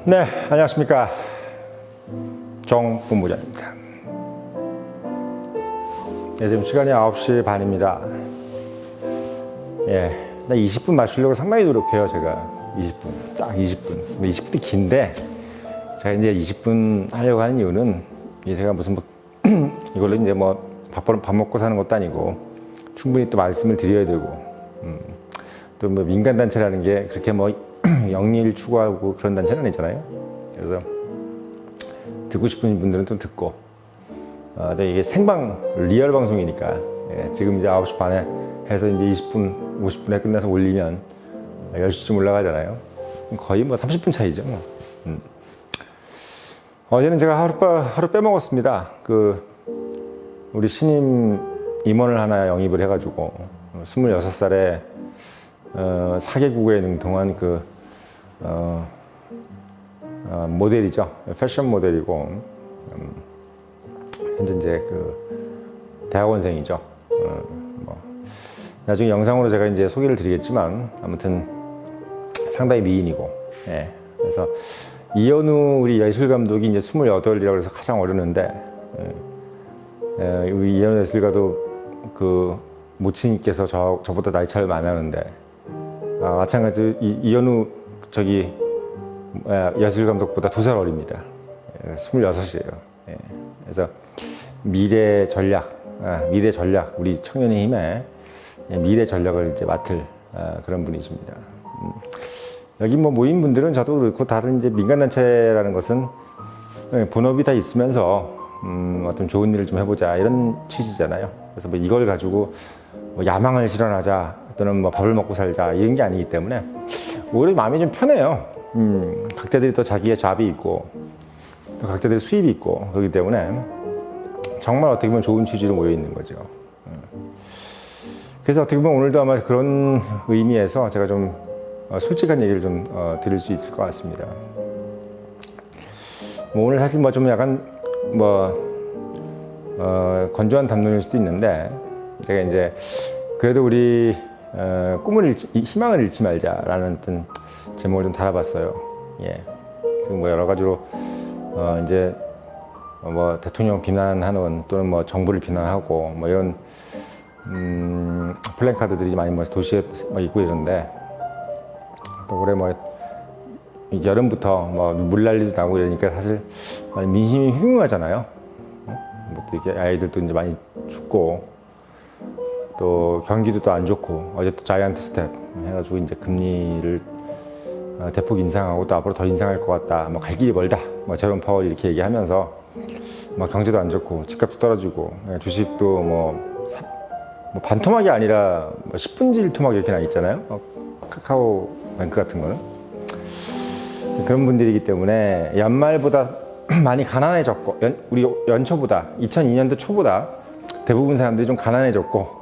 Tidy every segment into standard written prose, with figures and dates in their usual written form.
네, 안녕하십니까. 정본부장입니다. 네, 지금 시간이 9시 반입니다. 예, 나 20분 맞추려고 상당히 노력해요, 제가. 20분, 딱 20분. 20분이 긴데, 제가 이제 20분 하려고 하는 이유는, 제가 무슨 뭐, 이걸로 이제 뭐, 밥 먹고 사는 것도 아니고, 충분히 또 말씀을 드려야 되고, 또 뭐 민간단체라는 게 그렇게 뭐, 영리를 추구하고 그런 단체는 아니잖아요. 그래서 듣고 싶은 분들은 또 듣고, 근데 이게 생방 리얼 방송이니까 지금 이제 9시 반에 해서 이제 20분, 50분에 끝나서 올리면 10시쯤 올라가잖아요. 거의 뭐 30분 차이죠. 뭐. 어제는 제가 하루 빼먹었습니다. 우리 신임 임원을 하나 영입을 해가지고 26살에 4개국에 능통한 모델이죠. 패션 모델이고, 현재 이제 대학원생이죠. 나중에 영상으로 제가 이제 소개를 드리겠지만, 아무튼 상당히 미인이고, 예. 그래서 이현우 우리 예술감독이 이제 28이라고 해서 가장 어렸는데, 우리 이현우 예술가도 모친님께서 저보다 나이 차이를 많이 나는데, 마찬가지로 이현우 예술감독보다 2살 어립니다. 26이에요. 예. 그래서 미래 전략, 우리 청년의 힘에 미래 전략을 이제 맡을 그런 분이십니다. 여기 뭐 모인 분들은 저도 그렇고 다들 이제 민간단체라는 것은 본업이 다 있으면서 어떤 좋은 일을 좀 해보자 이런 취지잖아요. 그래서 뭐 이걸 가지고 뭐 야망을 실현하자 또는 뭐 밥을 먹고 살자 이런 게 아니기 때문에 오히려 마음이 좀 편해요. 각자들이 또 자기의 잡이 있고 또 각자들의 수입이 있고 그렇기 때문에 정말 어떻게 보면 좋은 취지로 모여 있는 거죠. 그래서 어떻게 보면 오늘도 아마 그런 의미에서 제가 좀 솔직한 얘기를 좀 드릴 수 있을 것 같습니다. 오늘 사실 뭐 좀 약간 건조한 담론일 수도 있는데 제가 이제 그래도 우리 희망을 잃지 말자라는 어떤 제목을 좀 달아봤어요. 예. 지금 뭐 여러 가지로 이제 뭐 대통령 비난하는 또는 뭐 정부를 비난하고 뭐 이런 플랜카드들이 많이 뭐 도시에 있고 이런데 또 올해 뭐 여름부터 뭐 물난리도 나고 이러니까 사실 민심이 흉흉하잖아요. 뭐 또 이렇게 아이들도 이제 많이 죽고 또 경기도 또 안 좋고 어제 또 자이언트 스텝 해가지고 이제 금리를 대폭 인상하고 또 앞으로 더 인상할 것 같다. 뭐 갈 길이 멀다. 뭐 제롬 파월 이렇게 얘기하면서 뭐 경제도 안 좋고 집값도 떨어지고 주식도 뭐 반토막이 아니라 뭐 10분지 1토막 이렇게 나 있잖아요. 카카오 뱅크 같은 거는 그런 분들이기 때문에 연말보다 많이 가난해졌고 우리 연초보다 2002년도 초보다 대부분 사람들이 좀 가난해졌고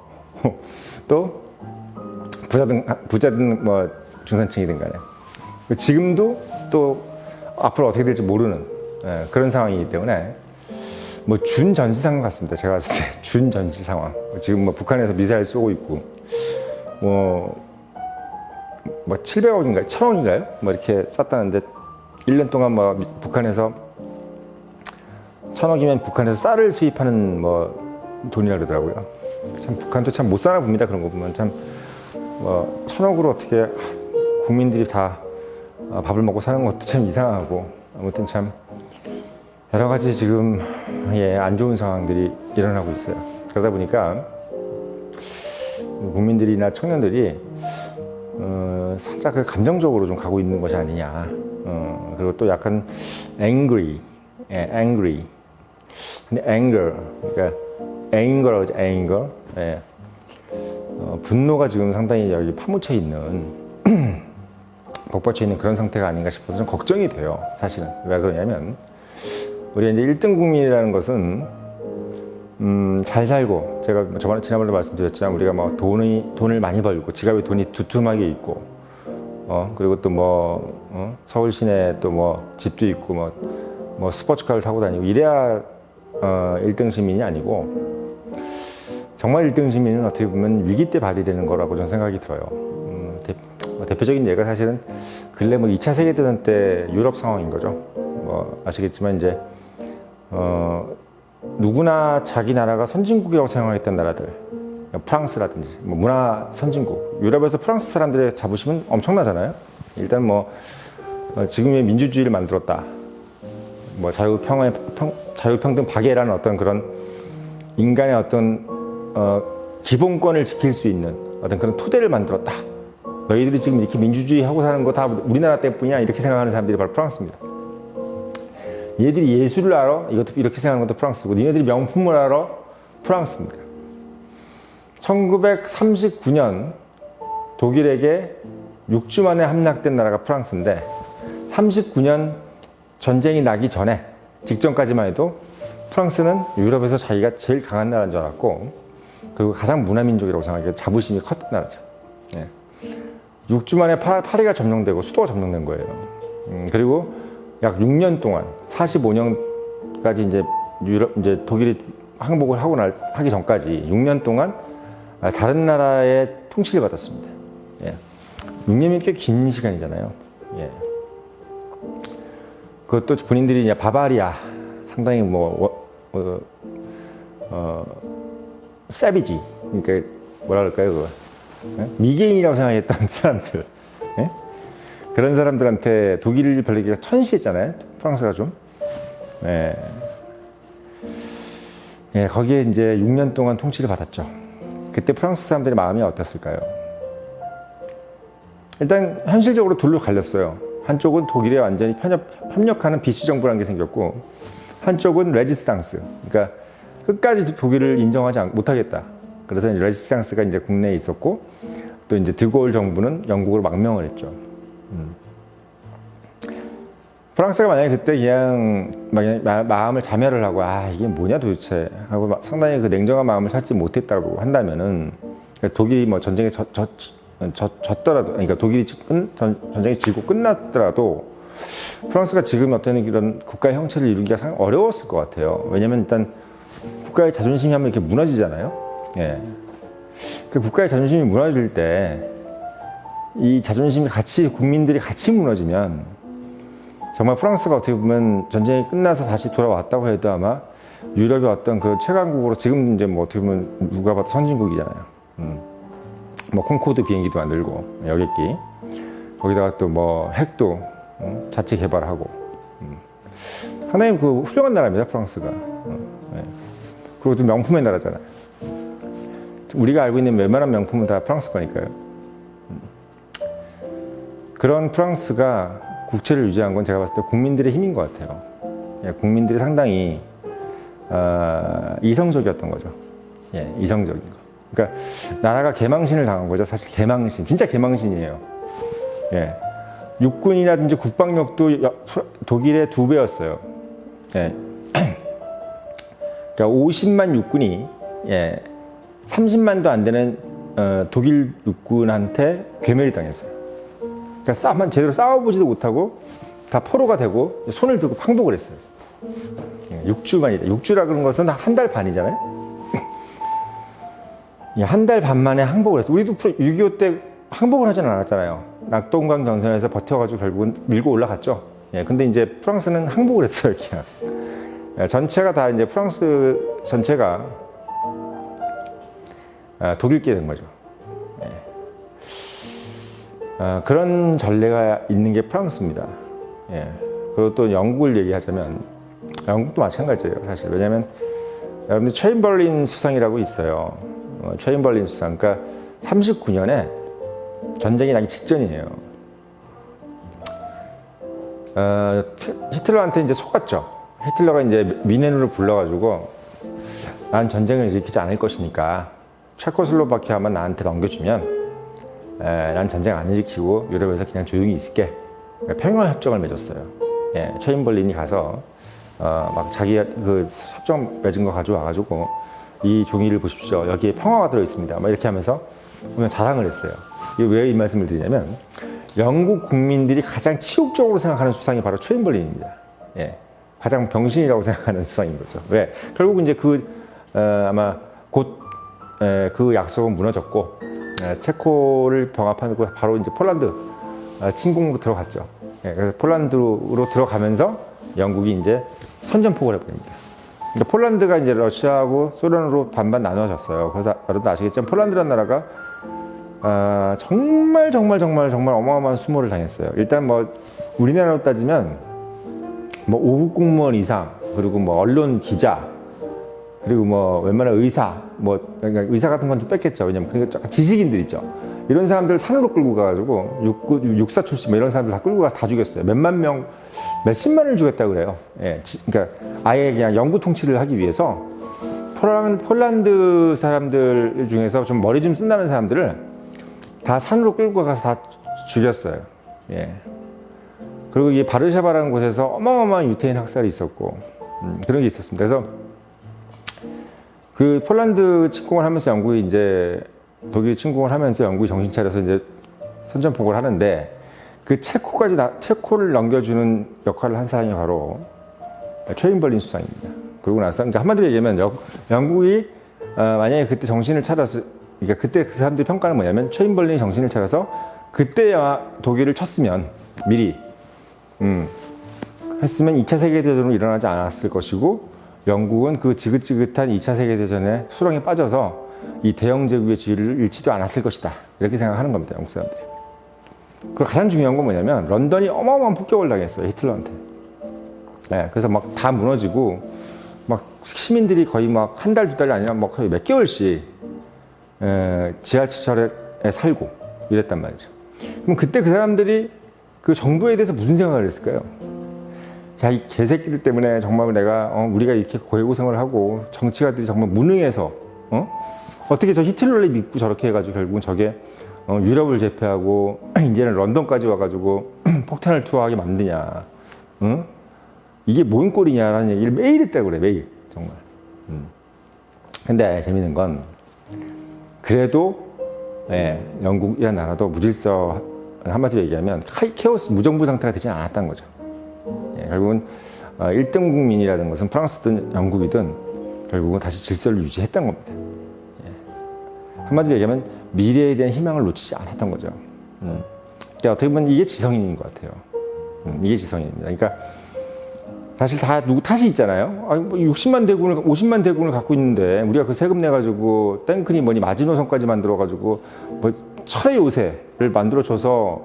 또 부자든 뭐 중산층이든 간에 지금도 또 앞으로 어떻게 될지 모르는 그런 상황이기 때문에 뭐 준전시 상황 같습니다. 제가 봤을 때 준전시 상황. 지금 뭐 북한에서 미사일 쏘고 있고 뭐 700억인가요? 1000억인가요? 뭐 이렇게 쐈다는데 1년 동안 뭐 북한에서 1000억이면 북한에서 쌀을 수입하는 뭐 돈이라 그러더라고요. 참 북한도 참 못 사나 봅니다. 그런 거 보면 참 1000억으로 어떻게 국민들이 다 밥을 먹고 사는 것도 참 이상하고 아무튼 참 여러 가지 지금 안 좋은 상황들이 일어나고 있어요. 그러다 보니까 국민들이나 청년들이 살짝 감정적으로 좀 가고 있는 것이 아니냐. 그리고 또 약간 angry. 근데 anger, 그러니까 anger. 예. 분노가 지금 상당히 여기 파묻혀 있는, 복받쳐 있는 그런 상태가 아닌가 싶어서 좀 걱정이 돼요. 사실은. 왜 그러냐면, 우리가 이제 1등 국민이라는 것은, 잘 살고, 제가 지난번에도 말씀드렸지만, 우리가 뭐 돈을 많이 벌고, 지갑에 돈이 두툼하게 있고, 그리고 또 서울 시내에 또 집도 있고, 뭐 스포츠카를 타고 다니고, 이래야, 1등 시민이 아니고, 정말 1등 시민은 어떻게 보면 위기 때 발휘되는 거라고 저는 생각이 들어요. 대표적인 예가 사실은 근래 뭐 2차 세계대전 때 유럽 상황인 거죠. 뭐 아시겠지만 이제 누구나 자기 나라가 선진국이라고 생각했던 나라들, 프랑스라든지 뭐 문화 선진국, 유럽에서 프랑스 사람들의 자부심은 엄청나잖아요. 일단 뭐 지금의 민주주의를 만들었다, 뭐 자유평등 박애라는 어떤 그런 인간의 어떤 기본권을 지킬 수 있는 어떤 그런 토대를 만들었다. 너희들이 지금 이렇게 민주주의 하고 사는 거 다 우리나라 때문이야, 이렇게 생각하는 사람들이 바로 프랑스입니다. 얘들이 예술을 알아? 이것도 이렇게 생각하는 것도 프랑스고, 니네들이 명품을 알아? 프랑스입니다. 1939년 독일에게 6주 만에 함락된 나라가 프랑스인데, 39년 전쟁이 나기 전에 직전까지만 해도 프랑스는 유럽에서 자기가 제일 강한 나라인 줄 알았고, 그리고 가장 문화민족이라고 생각하기에 자부심이 컸던 나라죠. 6주 만에 파리가 점령되고 수도가 점령된 거예요. 그리고 약 6년 동안, 45년까지 이제 독일이 항복을 하기 전까지 6년 동안 다른 나라의 통치를 받았습니다. 6년이 꽤 긴 시간이잖아요. 그것도 본인들이 이제 바바리아, 상당히 세비지, 그러니까 뭐라 그럴까요, 그거? 미개인이라고 생각했던 사람들, 그런 사람들한테 독일을 별로 천시했잖아요. 프랑스가 좀. 거기에 이제 6년 동안 통치를 받았죠. 그때 프랑스 사람들의 마음이 어땠을까요? 일단 현실적으로 둘로 갈렸어요. 한쪽은 독일에 완전히 협력하는 비시 정부라는 게 생겼고, 한쪽은 레지스탕스, 그러니까 끝까지 독일을 인정하지 못하겠다. 그래서 이제 레지스탕스가 이제 국내에 있었고, 또 이제 드골 정부는 영국으로 망명을 했죠. 프랑스가 만약에 그때 그냥 마음을 자멸을 하고, 이게 뭐냐 도대체 하고 상당히 그 냉정한 마음을 찾지 못했다고 한다면은, 그러니까 독일이 뭐 전쟁에 졌더라도, 그러니까 독일이 전쟁이 지고 끝났더라도 프랑스가 지금 어떤 이런 국가의 형체를 이루기가 상당히 어려웠을 것 같아요. 왜냐면 일단 국가의 자존심이 한번 이렇게 무너지잖아요. 그 국가의 자존심이 무너질 때, 이 자존심이 국민들이 같이 무너지면, 정말 프랑스가 어떻게 보면 전쟁이 끝나서 다시 돌아왔다고 해도 아마 유럽의 어떤 그 최강국으로, 지금 이제 뭐 어떻게 보면 누가 봐도 선진국이잖아요. 뭐 콩코드 비행기도 만들고, 여객기, 거기다가 또 뭐 핵도 자체 개발하고, 상당히 그 훌륭한 나라입니다, 프랑스가. 그리고 또 명품의 나라잖아요. 우리가 알고 있는 웬만한 명품은 다 프랑스 거니까요. 그런 프랑스가 국채를 유지한 건 제가 봤을 때 국민들의 힘인 것 같아요. 국민들이 상당히 이성적이었던 거죠. 이성적인 거. 그러니까 나라가 개망신을 당한 거죠. 사실 개망신, 진짜 개망신이에요. 육군이라든지 국방력도 독일의 2배였어요. 그러니까 50만 육군이 30만도 안 되는 독일 육군한테 괴멸이 당했어요. 그러니까 제대로 싸워보지도 못하고 다 포로가 되고 손을 들고 항복을 했어요. 6주만이다. 6주라 그런 것은 한 달 반이잖아요. 한 달 반 만에 항복을 했어요. 우리도 6.25 때 항복을 하지는 않았잖아요. 낙동강 전선에서 버텨가지고 결국은 밀고 올라갔죠. 근데 이제 프랑스는 항복을 했어요. 그냥. 전체가 다 이제 프랑스 전체가 독일게 된 거죠. 그런 전례가 있는 게 프랑스입니다. 그리고 또 영국을 얘기하자면, 영국도 마찬가지예요, 사실. 왜냐하면 여러분들 체인벌린 수상이라고 있어요. 체인벌린 수상. 그러니까 39년에 전쟁이 나기 직전이에요. 히틀러한테 이제 속았죠. 히틀러가 이제 미네누를 불러가지고, 난 전쟁을 일으키지 않을 것이니까 체코슬로바키아만 나한테 넘겨주면 난 전쟁 안 일으키고 유럽에서 그냥 조용히 있을게. 평화협정을 맺었어요. 체인벌린이 가서 막 자기 그 협정 맺은 거 가져와가지고, 이 종이를 보십시오, 여기에 평화가 들어있습니다, 막 이렇게 하면서 그냥 자랑을 했어요. 이게 왜 이 말씀을 드리냐면, 영국 국민들이 가장 치욕적으로 생각하는 수상이 바로 체인벌린입니다. 가장 병신이라고 생각하는 수상인 거죠. 왜? 결국 이제 아마 곧 그 약속은 무너졌고, 체코를 병합하고 바로 이제 폴란드 침공으로 들어갔죠. 그래서 폴란드로 들어가면서 영국이 이제 선전포고를 해버립니다. 그러니까 폴란드가 이제 러시아하고 소련으로 반반 나눠졌어요. 그래서 여러분도 아시겠지만 폴란드라는 나라가 정말 어마어마한 수모를 당했어요. 일단 뭐 우리나라로 따지면 뭐 5급 공무원 이상, 그리고 뭐 언론 기자, 그리고 뭐 웬만한 의사, 뭐 그러니까 의사 같은 건 좀 뺐겠죠. 왜냐면 그러니까 지식인들 있죠. 이런 사람들 산으로 끌고 가가지고 육사 출신 뭐 이런 사람들 다 끌고 가서 다 죽였어요. 몇만 명, 몇십만을 죽였다고 그래요. 예, 그러니까 아예 그냥 영구 통치를 하기 위해서 폴란드 사람들 중에서 좀 머리 좀 쓴다는 사람들을 다 산으로 끌고 가서 다 죽였어요. 예. 그리고 이 바르샤바라는 곳에서 어마어마한 유태인 학살이 있었고 그런 게 있었습니다. 그래서 그 폴란드 침공을 하면서 영국이 이제 독일 침공을 하면서 영국이 정신 차려서 이제 선전포고를 하는데 그 체코를 넘겨주는 역할을 한 사람이 바로 최인벌린 수상입니다. 그러고 나서 이제 한마디로 얘기하면 영국이 만약에 그때 정신을 차려서, 그러니까 그때 그 사람들의 평가는 뭐냐면 최인벌린이 정신을 차려서 그때야 독일을 쳤으면 미리 했으면 2차 세계대전으로 일어나지 않았을 것이고, 영국은 그 지긋지긋한 2차 세계대전에 수렁에 빠져서 이 대영 제국의 지위를 잃지도 않았을 것이다, 이렇게 생각하는 겁니다, 영국 사람들이. 그 가장 중요한 건 뭐냐면 런던이 어마어마한 폭격을 당했어요, 히틀러한테. 네, 그래서 막 다 무너지고 막 시민들이 거의 막 한 달, 두 달이 아니라 막 거의 몇 개월씩 지하철에 살고 이랬단 말이죠. 그럼 그때 그 사람들이 그 정부에 대해서 무슨 생각을 했을까요? 야, 이 개새끼들 때문에 정말 우리가 이렇게 고해고생을 하고 정치가들이 정말 무능해서 어떻게 저 히틀러를 믿고 저렇게 해가지고 결국은 저게 유럽을 제패하고 이제는 런던까지 와가지고 폭탄을 투하하게 만드냐, 이게 뭔 꼴이냐라는 얘기를 매일 했다고 그래, 매일 정말. 근데 재밌는 건 그래도 영국이라는 나라도 무질서, 한마디로 얘기하면 케오스 무정부 상태가 되지 않았다는 거죠. 결국은 1등 국민이라는 것은 프랑스든 영국이든 결국은 다시 질서를 유지했던 겁니다. 한마디로 얘기하면 미래에 대한 희망을 놓치지 않았던 거죠. 그러니까 어떻게 보면 이게 지성인인 것 같아요. 이게 지성인입니다. 그러니까 사실 다 누구 탓이 있잖아요. 아니, 뭐 60만 대군을, 50만 대군을 갖고 있는데 우리가 그 세금 내가지고 탱크니 뭐니 마지노선까지 만들어가지고 뭐 철의 요새를 만들어줘서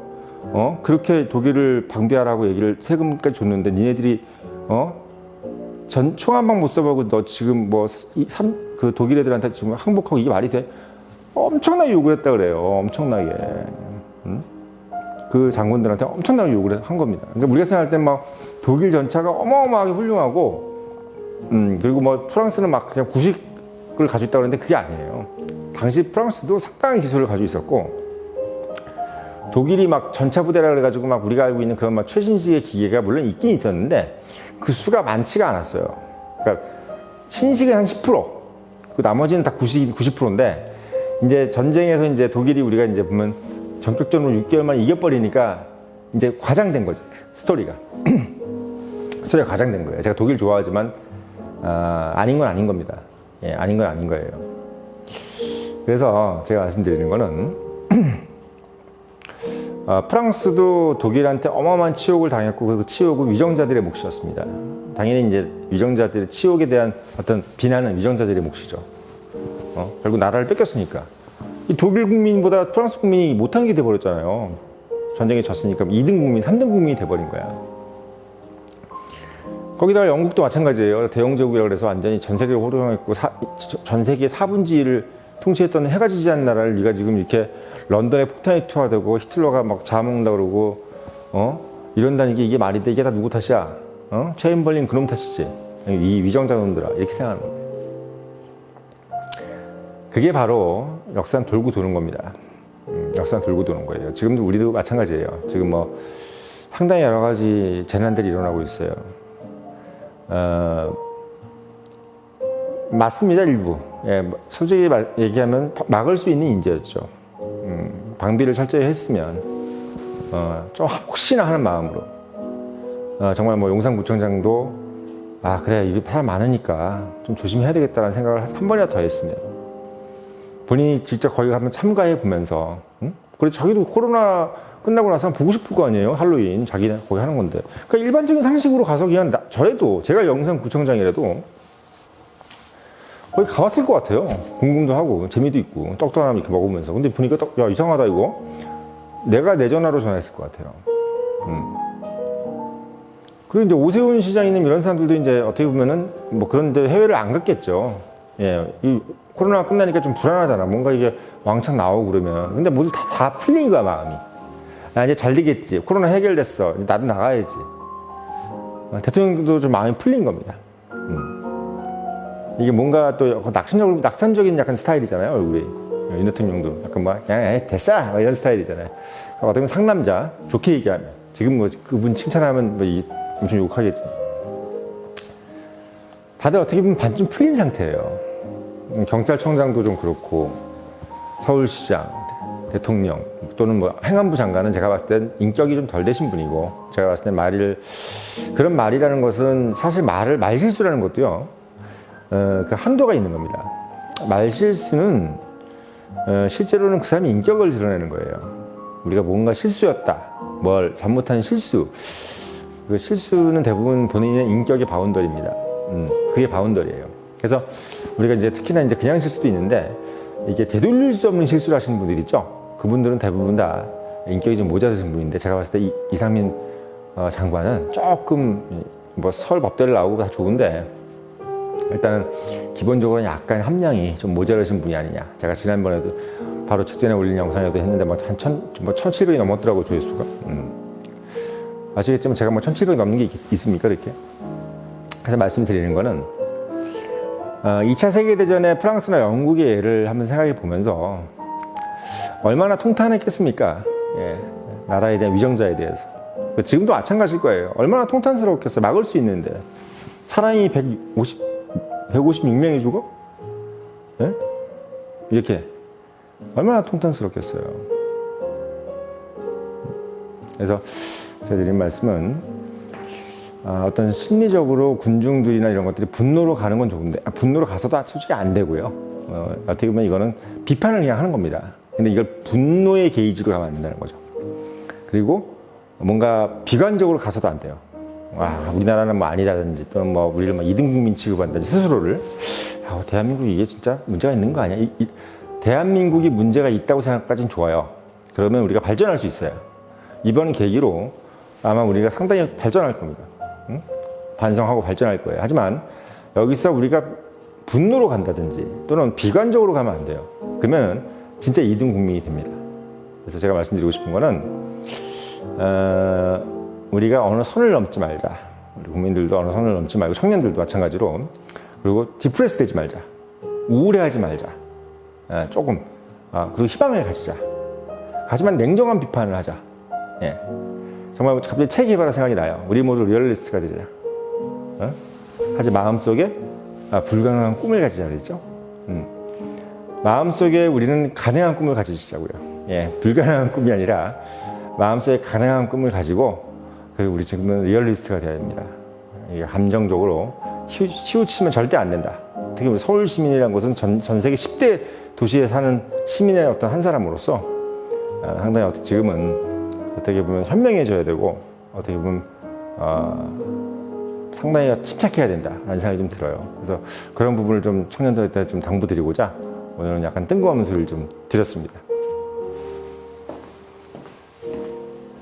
그렇게 독일을 방비하라고 얘기를 세금까지 줬는데 니네들이 총 한 방 못 써보고 너 지금 그 독일 애들한테 지금 항복하고 이게 말이 돼? 엄청나게 욕을 했다 그래요. 엄청나게. 그 장군들한테 엄청나게 욕을 한 겁니다. 그러니까 우리가 생각할 땐 막 독일 전차가 어마어마하게 훌륭하고, 그리고 뭐 프랑스는 막 그냥 구식을 가지고 있다고 그러는데 그게 아니에요. 당시 프랑스도 상당한 기술을 가지고 있었고, 독일이 막 전차 부대라 그래가지고 막 우리가 알고 있는 그런 막 최신식의 기계가 물론 있긴 있었는데 그 수가 많지가 않았어요. 그러니까 신식은 한 10%, 그 나머지는 다 90%인데 이제 전쟁에서 이제 독일이 우리가 이제 보면 전격전으로 6개월 만에 이겨버리니까 이제 과장된 거죠. 스토리가. 스토리가 과장된 거예요. 제가 독일 좋아하지만 아닌 건 아닌 겁니다. 예, 아닌 건 아닌 거예요. 그래서 제가 말씀드리는 거는 프랑스도 독일한테 어마어마한 치욕을 당했고 그 치욕은 위정자들의 몫이었습니다. 당연히 이제 위정자들의 치욕에 대한 어떤 비난은 위정자들의 몫이죠. 결국 나라를 뺏겼으니까. 이 독일 국민보다 프랑스 국민이 못한 게 돼버렸잖아요. 전쟁에 졌으니까 2등 국민, 3등 국민이 돼버린 거야. 거기다가 영국도 마찬가지예요. 대영제국이라고 그래서 완전히 전 세계를 호령했고 전 세계 4분지를 통치했던 해가 지지 않는 나라를 네가 지금 이렇게 런던에 폭탄이 투하되고 히틀러가 막 잡아먹는다 그러고 이런다는 게 이게 말이 돼? 이게 다 누구 탓이야? 체인벌린 그놈 탓이지. 이 위정자 놈들아, 이렇게 생각하는 거예요. 그게 바로 역사는 돌고 도는 겁니다. 역사는 돌고 도는 거예요. 지금도 우리도 마찬가지예요. 지금 뭐 상당히 여러 가지 재난들이 일어나고 있어요. 맞습니다, 일부. 예, 솔직히 얘기하면 막을 수 있는 인재였죠. 방비를 철저히 했으면 좀 혹시나 하는 마음으로 정말 뭐 용산구청장도 그래 이게 사람 많으니까 좀 조심해야 되겠다는 생각을 한 번이라도 더 했으면 본인이 직접 거기 가면 참가해 보면서, 응? 그리고 자기도 코로나 끝나고 나서 보고 싶을 거 아니에요? 할로윈 자기는 거기 하는 건데. 그러니까 일반적인 상식으로 가서 그냥 저래도 제가 영산구청장이라도 거기 가봤을 것 같아요. 궁금도 하고 재미도 있고 떡도 하나 이렇게 먹으면서. 근데 보니까 야 이상하다 이거. 내가 내 전화로 전화했을 것 같아요. 그리고 이제 오세훈 시장이나 이런 사람들도 이제 어떻게 보면은 뭐 그런데 해외를 안 갔겠죠. 예, 이 코로나가 끝나니까 좀 불안하잖아. 뭔가 이게 왕창 나오고 그러면. 근데 모두 다 풀린 거야 마음이. 아 이제 잘 되겠지. 코로나 해결됐어. 이제 나도 나가야지. 대통령도 좀 마음이 풀린 겁니다. 이게 뭔가 또 낙천적인 약간 스타일이잖아요, 얼굴이. 윤 대통령도 약간 막, 야, 됐어! 이런 스타일이잖아요. 어떻게 보면 상남자, 좋게 얘기하면. 지금 뭐 그분 칭찬하면 뭐 엄청 욕하겠지. 다들 어떻게 보면 반쯤 풀린 상태예요. 경찰청장도 좀 그렇고, 서울시장, 대통령, 또는 뭐 행안부 장관은 제가 봤을 땐 인격이 좀 덜 되신 분이고, 제가 봤을 땐 그런 말이라는 것은 사실 말실수라는 것도요, 그 한도가 있는 겁니다. 말실수는 실제로는 그 사람의 인격을 드러내는 거예요. 우리가 뭔가 실수였다, 뭘 잘못한 실수. 그 실수는 대부분 본인의 인격의 바운더리입니다. 그게 바운더리예요. 그래서 우리가 이제 특히나 이제 그냥 실수도 있는데 이게 되돌릴 수 없는 실수를 하시는 분들 있죠. 그분들은 대부분 다 인격이 좀 모자라신 분인데 제가 봤을 때 이상민 장관은 조금 뭐 서울 법대를 나오고 다 좋은데 일단은 기본적으로 약간 함량이 좀 모자라신 분이 아니냐. 제가 지난번에도 바로 직전에 올린 영상에도 했는데 뭐 한 1700이 넘었더라고 조회수가. 아시겠지만 제가 뭐 1700 넘는 게 있습니까 이렇게. 그래서 말씀드리는 거는 2차 세계대전에 프랑스나 영국의 예를 한번 생각해 보면서 얼마나 통탄했겠습니까? 예, 나라에 대한 위정자에 대해서. 지금도 마찬가지일 거예요. 얼마나 통탄스러웠겠어요. 막을 수 있는데 사람이 156명이 죽어? 예? 이렇게 얼마나 통탄스럽겠어요. 그래서 제가 드린 말씀은 어떤 심리적으로 군중들이나 이런 것들이 분노로 가는 건 좋은데 분노로 가서도 솔직히 안 되고요. 어떻게 보면 이거는 비판을 그냥 하는 겁니다. 근데 이걸 분노의 게이지로 가면 안 된다는 거죠. 그리고 뭔가 비관적으로 가서도 안 돼요. 우리나라는 뭐 아니다든지 또는 뭐 우리를 뭐 2등 국민 취급한다든지 스스로를 대한민국 이게 진짜 문제가 있는 거 아니야? 대한민국이 문제가 있다고 생각까지는 좋아요. 그러면 우리가 발전할 수 있어요. 이번 계기로 아마 우리가 상당히 발전할 겁니다. 응? 반성하고 발전할 거예요. 하지만 여기서 우리가 분노로 간다든지 또는 비관적으로 가면 안 돼요. 그러면 진짜 2등 국민이 됩니다. 그래서 제가 말씀드리고 싶은 거는 우리가 어느 선을 넘지 말자. 우리 국민들도 어느 선을 넘지 말고 청년들도 마찬가지로. 그리고 디프레스 되지 말자. 우울해하지 말자. 조금. 그리고 희망을 가지자. 하지만 냉정한 비판을 하자. 예. 정말 갑자기 책 개발할 생각이 나요. 우리 모두 리얼리스트가 되자. 하지 마음속에 불가능한 꿈을 가지자 그랬죠. 마음속에 우리는 가능한 꿈을 가지자고요. 예. 불가능한 꿈이 아니라 마음속에 가능한 꿈을 가지고 그리고 우리 지금은 리얼리스트가 되어야 됩니다. 이게 감정적으로 치우치면 절대 안 된다. 특히 우리 서울 시민이라는 것은 전 세계 10대 도시에 사는 시민의 어떤 한 사람으로서 상당히 지금은 어떻게 보면 현명해져야 되고 어떻게 보면 상당히 침착해야 된다라는 생각이 좀 들어요. 그래서 그런 부분을 좀 청년들한테 좀 당부드리고자 오늘은 약간 뜬금없는 소리를 좀 드렸습니다.